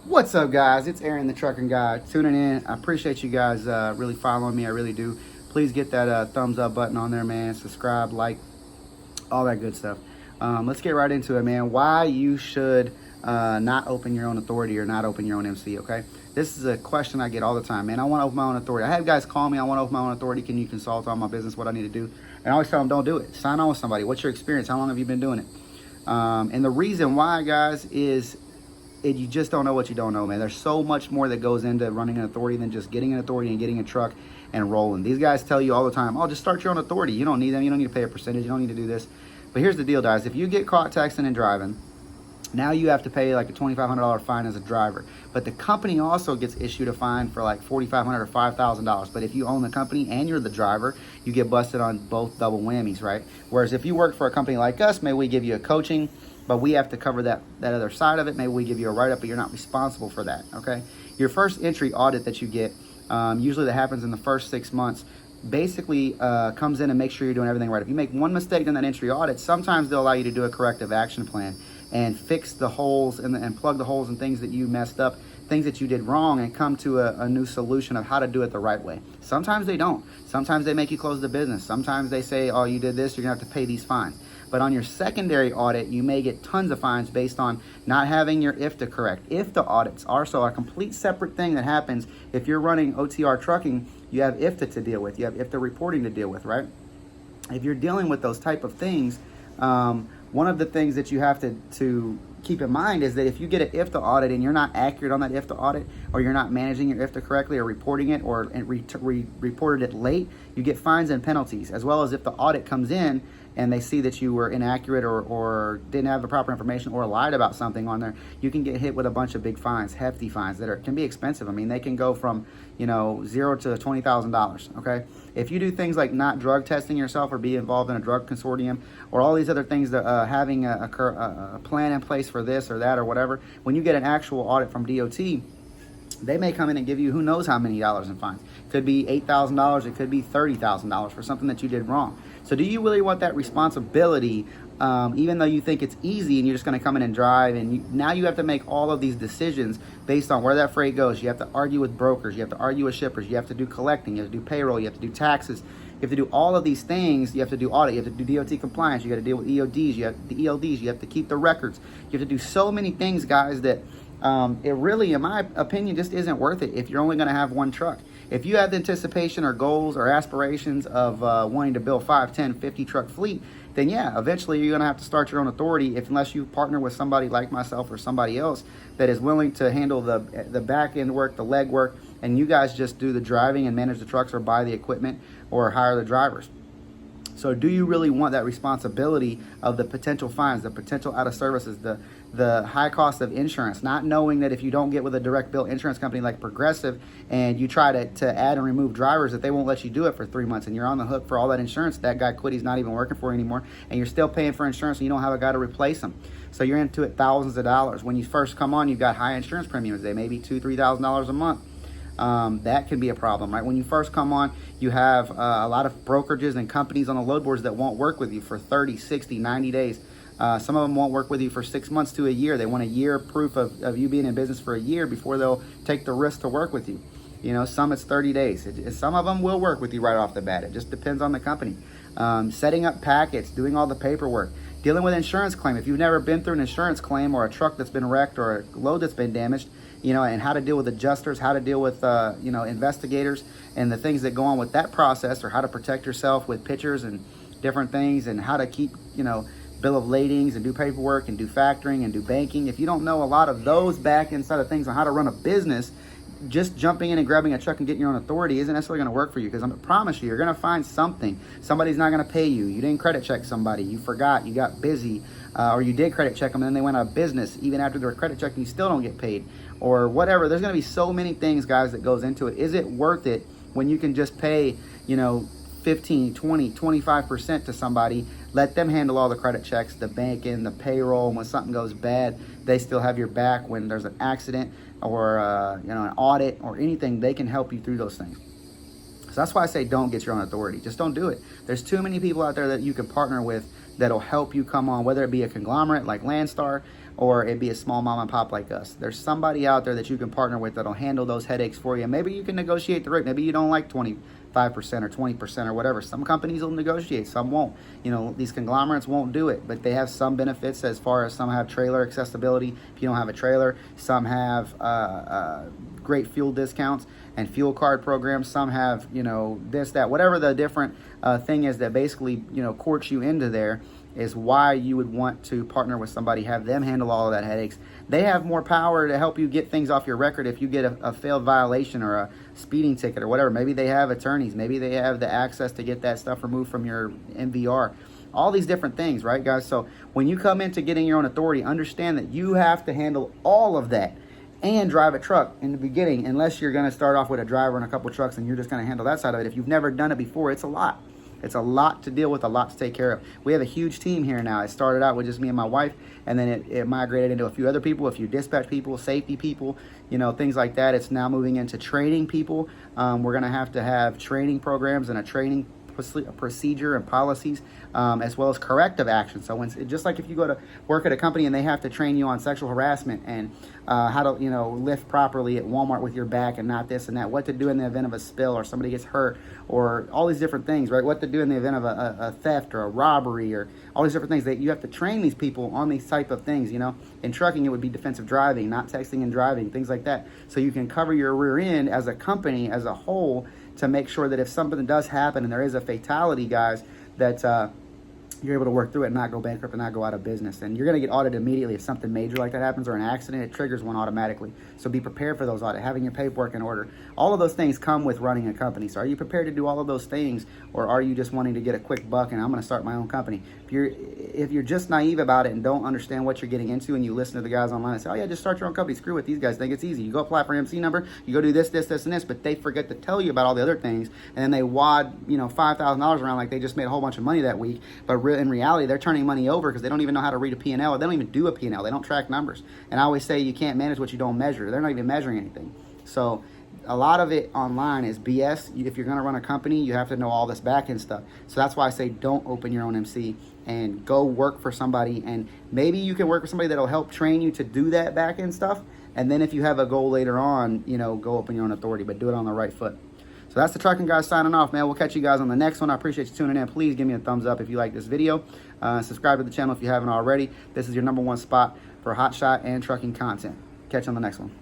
What's up, guys? It's Aaron, the trucking guy, tuning in. I appreciate you guys really following me. I really do. Please get that thumbs up button on there, man. Subscribe, like, all that good stuff. Let's get right into it, man. Why you should not open your own authority or not open your own MC, okay? This is a question I get all the time, man. I want to open my own authority. I have guys call me, I want to open my own authority. Can you consult on my business, what I need to do? And I always tell them, don't do it. Sign on with somebody. What's your experience? How long have you been doing it? And the reason why, guys, is you just don't know what you don't know, man. There's so much more that goes into running an authority than just getting an authority and getting a truck and rolling. These guys tell you all the time, oh, just start your own authority. You don't need them. You don't need to pay a percentage. You don't need to do this. But here's the deal, guys. If you get caught texting and driving, now you have to pay like a $2,500 fine as a driver. But the company also gets issued a fine for like $4,500 or $5,000. But if you own the company and you're the driver, you get busted on both double whammies, right? Whereas if you work for a company like us, maybe we give you a coaching, but we have to cover that other side of it. Maybe we give you a write-up, but you're not responsible for that, okay? Your first entry audit that you get, usually that happens in the first 6 months, basically comes in and makes sure you're doing everything right. If you make one mistake in that entry audit, sometimes they'll allow you to do a corrective action plan and fix the holes and plug the holes and things that you messed up, things that you did wrong, and come to a new solution of how to do it the right way. Sometimes they don't. Sometimes they make you close the business. Sometimes they say, oh, you did this, you're gonna have to pay these fines. But on your secondary audit, you may get tons of fines based on not having your IFTA correct. IFTA audits are so a complete separate thing that happens if you're running OTR trucking. You have IFTA to deal with. You have IFTA reporting to deal with, right? If you're dealing with those type of things, one of the things that you have to keep in mind is that if you get an IFTA audit and you're not accurate on that IFTA audit, or you're not managing your IFTA correctly or reporting it, or reported it late, you get fines and penalties. As well as if the audit comes in and they see that you were inaccurate or didn't have the proper information or lied about something on there, you can get hit with a bunch of big fines, hefty fines that can be expensive. I mean, they can go from, $0 to $20,000, okay? If you do things like not drug testing yourself or be involved in a drug consortium or all these other things, that having a plan in place for this or that or whatever, when you get an actual audit from DOT, they may come in and give you who knows how many dollars in fines. It could be $8,000, it could be $30,000 for something that you did wrong. So do you really want that responsibility, even though you think it's easy and you're just going to come in and drive, and now you have to make all of these decisions based on where that freight goes. You have to argue with brokers, you have to argue with shippers, you have to do collecting, you have to do payroll, you have to do taxes, you have to do all of these things. You have to do audit, you have to do DOT compliance, you got to deal with EODs, you have the ELDs, you have to keep the records, you have to do so many things, guys, that it really, in my opinion, just isn't worth it if you're only going to have one truck. If you have the anticipation or goals or aspirations of wanting to build 5, 10, 50 truck fleet, then yeah, eventually you're going to have to start your own authority unless you partner with somebody like myself or somebody else that is willing to handle the back end work, the leg work, and you guys just do the driving and manage the trucks or buy the equipment or hire the drivers. So do you really want that responsibility of the potential fines, the potential out of services, the high cost of insurance, not knowing that if you don't get with a direct bill insurance company like Progressive and you try to add and remove drivers, that they won't let you do it for 3 months and you're on the hook for all that insurance. That guy quit, he's not even working for you anymore, and you're still paying for insurance and you don't have a guy to replace him. So you're into it thousands of dollars. When you first come on, you've got high insurance premiums. They may be $2,000, $3,000 a month. That can be a problem, right? When you first come on, you have a lot of brokerages and companies on the load boards that won't work with you for 30, 60, 90 days. Some of them won't work with you for 6 months to a year. They want a year proof of you being in business for a year before they'll take the risk to work with you. Some it's 30 days. Some of them will work with you right off the bat. It just depends on the company. Setting up packets, doing all the paperwork, dealing with insurance claim. If you've never been through an insurance claim or a truck that's been wrecked or a load that's been damaged, and how to deal with adjusters, how to deal with, investigators and the things that go on with that process, or how to protect yourself with pictures and different things, and how to keep, bill of ladings and do paperwork and do factoring and do banking. If you don't know a lot of those back end side of things on how to run a business, just jumping in and grabbing a truck and getting your own authority isn't necessarily going to work for you, because I promise you, you're going to find something. Somebody's not going to pay you. You didn't credit check somebody. You forgot. You got busy. Or you did credit check them and then they went out of business. Even after they were credit checking, you still don't get paid. Or whatever. There's going to be so many things, guys, that goes into it. Is it worth it when you can just pay, 15, 20, 25% to somebody, let them handle all the credit checks, the banking, the payroll, and when something goes bad, they still have your back. When there's an accident or an audit or anything, they can help you through those things. So that's why I say don't get your own authority. Just don't do it. There's too many people out there that you can partner with that'll help you come on, whether it be a conglomerate like Landstar or it'd be a small mom and pop like us. There's somebody out there that you can partner with that'll handle those headaches for you. Maybe you can negotiate the rate. Maybe you don't like 25% or 20% or whatever. Some companies will negotiate, some won't. You know, these conglomerates won't do it, but they have some benefits as far as some have trailer accessibility if you don't have a trailer. Some have great fuel discounts and fuel card programs. Some have, you know, this, that, whatever the different thing is that basically, you know, courts you into there is why you would want to partner with somebody, have them handle all of that headaches. They have more power to help you get things off your record if you get a failed violation or a speeding ticket or whatever. Maybe they have attorneys. Maybe they have the access to get that stuff removed from your MVR. All these different things, right, guys? So when you come into getting your own authority, understand that you have to handle all of that and drive a truck in the beginning, unless you're going to start off with a driver and a couple trucks and you're just going to handle that side of it. If you've never done it before, it's a lot. It's a lot to deal with, a lot to take care of. We have a huge team here now. It started out with just me and my wife, and then it migrated into a few other people, a few dispatch people, safety people, you know, things like that. It's now moving into training people. We're going to have training programs and a training procedure and policies, as well as corrective action. So when, just like if you go to work at a company and they have to train you on sexual harassment and how to, you know, lift properly at Walmart with your back and not this and that, what to do in the event of a spill or somebody gets hurt, or all these different things, right? What to do in the event of a theft or a robbery, or all these different things that you have to train these people on, these type of things. You know, in trucking it would be defensive driving, not texting and driving, things like that. So you can cover your rear end as a company as a whole to make sure that if something does happen and there is a fatality, guys, that you're able to work through it and not go bankrupt and not go out of business. And you're going to get audited immediately if something major like that happens, or an accident. It triggers one automatically. So be prepared for those audits, having your paperwork in order. All of those things come with running a company. So are you prepared to do all of those things, or are you just wanting to get a quick buck and I'm going to start my own company? If you're just naive about it and don't understand what you're getting into, and you listen to the guys online and say, oh yeah, just start your own company, screw it, these guys think it's easy. You go apply for an MC number, you go do this, this, this, and this, but they forget to tell you about all the other things, and then they wad, you know, $5,000 around like they just made a whole bunch of money that week, but in reality, they're turning money over because they don't even know how to read a P&L, or they don't even do a P&L. They don't track numbers. And I always say you can't manage what you don't measure. They're not even measuring anything. So a lot of it online is BS. If you're going to run a company, you have to know all this back end stuff. So that's why I say don't open your own MC and go work for somebody. And maybe you can work with somebody that'll help train you to do that back end stuff. And then if you have a goal later on, you know, go open your own authority, but do it on the right foot. So that's the Trucking Guys signing off, man. We'll catch you guys on the next one. I appreciate you tuning in. Please give me a thumbs up if you like this video. Subscribe to the channel if you haven't already. This is your #1 spot for hotshot and trucking content. Catch you on the next one.